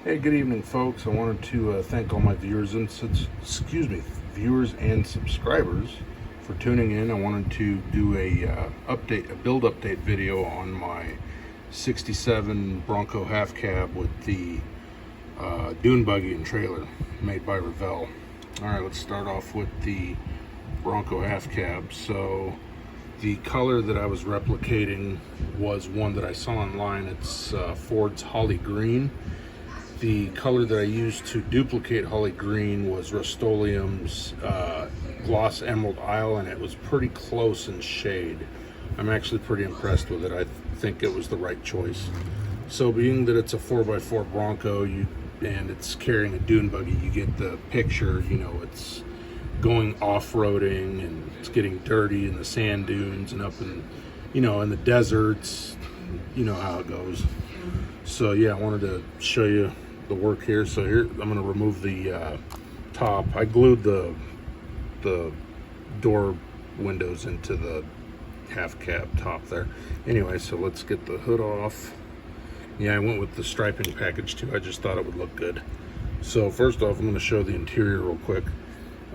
Hey, good evening, folks. I wanted to thank all my viewers and viewers and subscribers for tuning in. I wanted to do a build update video on my '67 Bronco half cab with the Dune buggy and trailer made by Revell. All right, let's start off with the Bronco half cab. So the color that I was replicating was one that I saw online. It's Ford's Holly Green. The color that I used to duplicate Holly Green was Rust-Oleum's Gloss Emerald Isle, and it was pretty close in shade. I'm actually pretty impressed with it. I think it was the right choice. So being that it's a 4x4 Bronco and it's carrying a dune buggy, you get the picture. You know, it's going off-roading and it's getting dirty in the sand dunes and up in, in the deserts. You know how it goes. So yeah, I wanted to show you the work here. So here I'm going to remove the top. I glued the door windows into the half cab top there. Anyway, so let's get the hood off. Yeah, I went with the striping package too. I just thought it would look good. So first off, I'm going to show the interior real quick.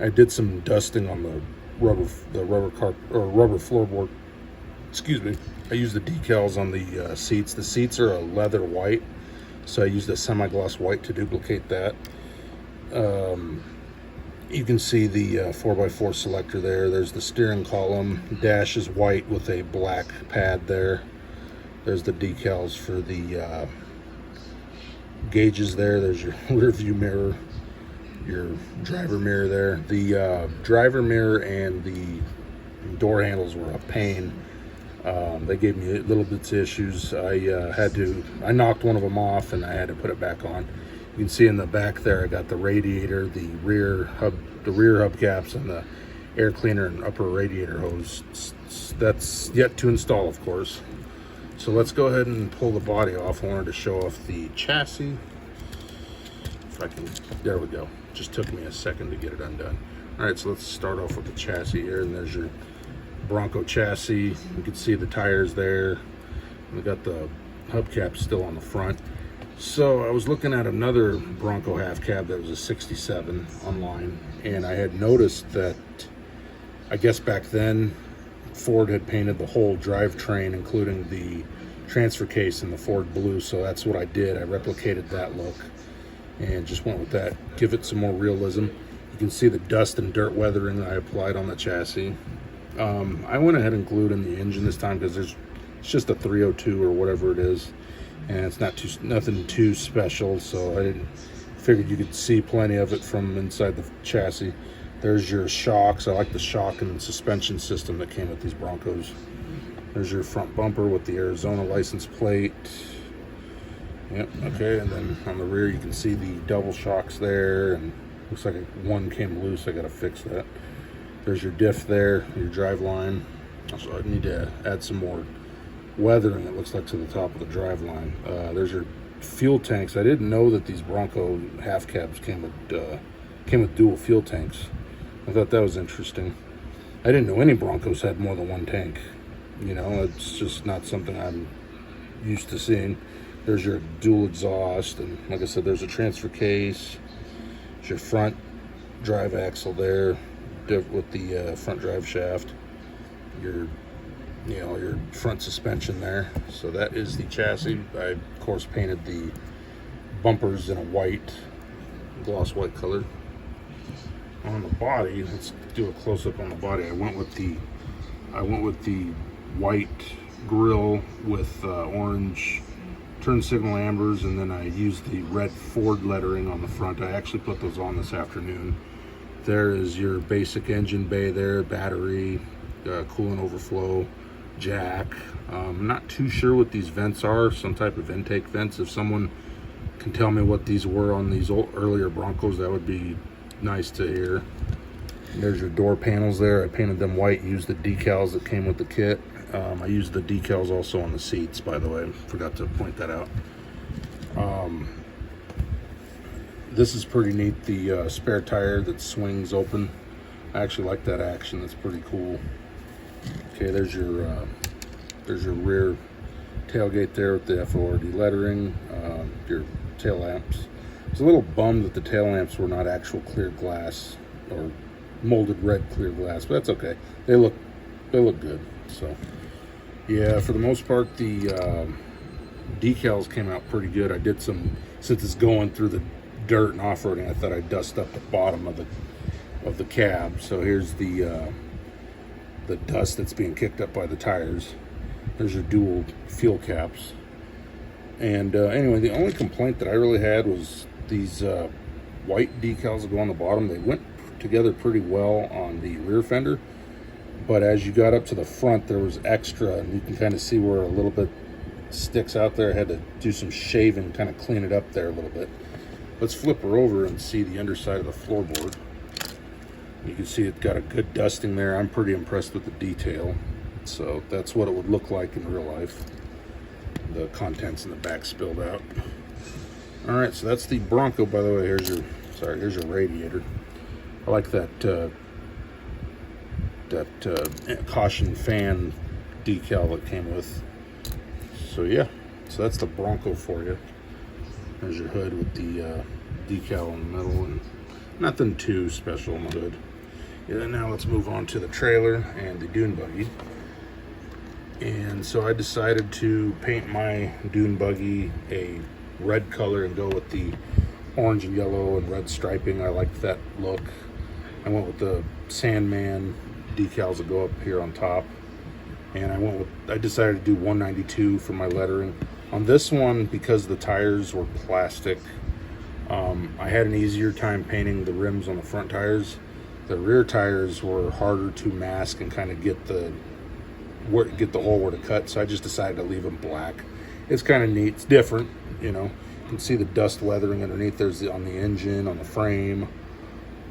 I did some dusting on the rubber floorboard. Excuse me. I used the decals on the seats. The seats are a leather white, so I used a semi-gloss white to duplicate that. You can see the 4x4 selector there. There's the steering column. Dash is white with a black pad there. There's the decals for the gauges there. There's your rear view mirror, your driver mirror there. The driver mirror and the door handles were a pain. They gave me little bits of issues. I knocked one of them off and I had to put it back on. You can see in the back there, I got the radiator, the rear hubcaps, and the air cleaner and upper radiator hose. That's yet to install, of course. So let's go ahead and pull the body off. I wanted to show off the chassis. If I can, there we go. Just took me a second to get it undone. All right, so let's start off with the chassis here, and there's your Bronco chassis. You can see the tires there. We got the hubcap still on the front. So I was looking at another Bronco half cab that was a '67 online, and I had noticed that, I guess back then, Ford had painted the whole drivetrain, including the transfer case in the Ford blue. So that's what I did. I replicated that look and just went with that. Give it some more realism. You can see the dust and dirt weathering that I applied on the chassis. I went ahead and glued in the engine this time because it's just a 302 or whatever it is, and it's nothing too special. So figured you could see plenty of it from inside the chassis. There's your shocks. I like the shock and suspension system that came with these Broncos. There's your front bumper with the Arizona license plate. Yep, okay, and then on the rear you can see the double shocks there, and looks like one came loose. I gotta fix that. There's your diff there, your drive line. Also, I need to add some more weathering, it looks like, to the top of the drive line. There's your fuel tanks. I didn't know that these Bronco half cabs came with dual fuel tanks. I thought that was interesting. I didn't know any Broncos had more than one tank. You know, it's just not something I'm used to seeing. There's your dual exhaust, and like I said, there's a transfer case. There's your front drive axle there with the front drive shaft. Your front suspension there. So that is the chassis. I of course painted the bumpers in a white, gloss white color. On the body, let's do a close-up on the body. I went with the white grille with orange turn signal ambers, and then I used the red Ford lettering on the front. I actually put those on this afternoon. There is your basic engine bay there, battery, coolant overflow, jack. I'm not too sure what these vents are, some type of intake vents. If someone can tell me what these were on these earlier Broncos, that would be nice to hear. There's your door panels there. I painted them white, used the decals that came with the kit. I used the decals also on the seats, by the way. Forgot to point that out. This is pretty neat, the spare tire that swings open. I actually like that action. That's pretty cool. Okay, there's your rear tailgate there with the FORD lettering, your tail lamps. was a little bummed that the tail lamps were not actual clear glass or molded red clear glass, but that's okay. They look good. So yeah, for the most part, the decals came out pretty good. I did some, since it's going through the dirt and off-roading, I thought I'd dust up the bottom of the cab. So here's the dust that's being kicked up by the tires. There's your dual fuel caps. And anyway, the only complaint that I really had was these white decals that go on the bottom. They went together pretty well on the rear fender, but as you got up to the front, there was extra, and you can kind of see where a little bit sticks out there. I had to do some shaving, kind of clean it up there a little bit. Let's flip her over and see the underside of the floorboard. You can see it got a good dusting there. I'm pretty impressed with the detail. So that's what it would look like in real life. The contents in the back spilled out. All right, so that's the Bronco, by the way. Here's your radiator. I like that caution fan decal that came with. So yeah, so that's the Bronco for you. There's your hood with the decal in the middle, and nothing too special on the hood. Yeah, now let's move on to the trailer and the Dune Buggy. And so I decided to paint my Dune Buggy a red color and go with the orange and yellow and red striping. I liked that look. I went with the Sandman decals that go up here on top. And I decided to do 192 for my lettering. On this one, because the tires were plastic, I had an easier time painting the rims on the front tires. The rear tires were harder to mask and kind of get the hole where to cut, so I just decided to leave them black. It's kind of neat. It's different, you know. You can see the dust weathering underneath. There's on the engine, on the frame,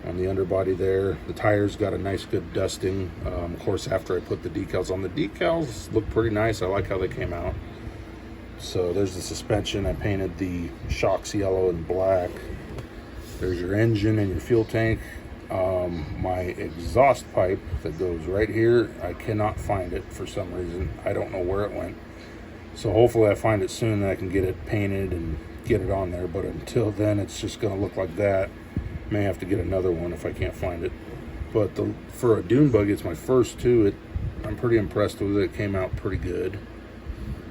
on the underbody there. The tires got a nice good dusting. Of course, after I put the decals on, the decals look pretty nice. I like how they came out. So there's the suspension. I painted the shocks yellow and black. There's your engine and your fuel tank. My exhaust pipe that goes right here, I cannot find it for some reason. I don't know where it went. So hopefully I find it soon that I can get it painted and get it on there. But until then, it's just going to look like that. May have to get another one if I can't find it. But for a Dune Buggy, it's my first too. I'm pretty impressed with it. It came out pretty good.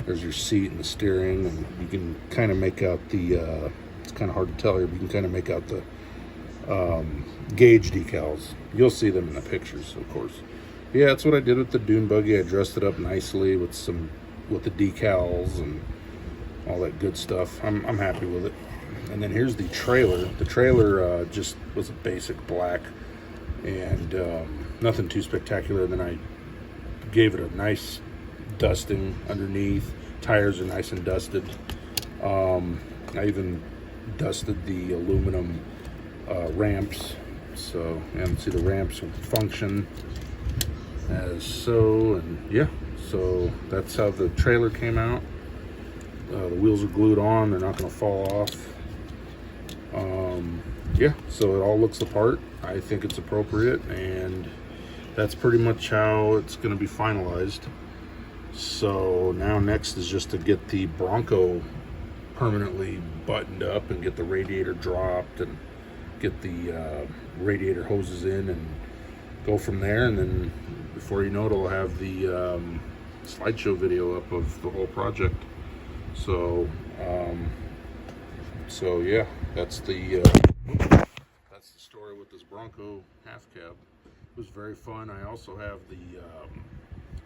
There's your seat and the steering, and you can kind of make out the, it's kind of hard to tell here, but you can kind of make out the gauge decals. You'll see them in the pictures, of course. Yeah, that's what I did with the Dune Buggy. I dressed it up nicely with the decals and all that good stuff. I'm happy with it. And then here's the trailer. The trailer just was a basic black and nothing too spectacular. And then I gave it a nice dusting underneath. Tires are nice and dusted. I even dusted the aluminum ramps. So you can see the ramps function as so, and yeah, so that's how the trailer came out. The wheels are glued on, they're not going to fall off. Yeah, so it all looks the part. I think it's appropriate, and that's pretty much how it's going to be finalized. So now next is just to get the Bronco permanently buttoned up and get the radiator dropped and get the radiator hoses in and go from there. And then before you know it, I'll have the slideshow video up of the whole project. So so yeah, that's the story with this Bronco half cab. It was very fun. I also have the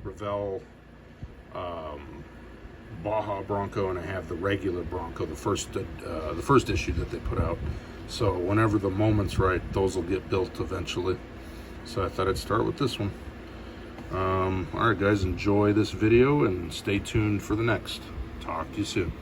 Revell Baja Bronco, and I have the regular Bronco, the first issue that they put out. So whenever the moment's right, those will get built eventually. So I thought I'd start with this one. All right, guys, enjoy this video and stay tuned for the next. Talk to you soon.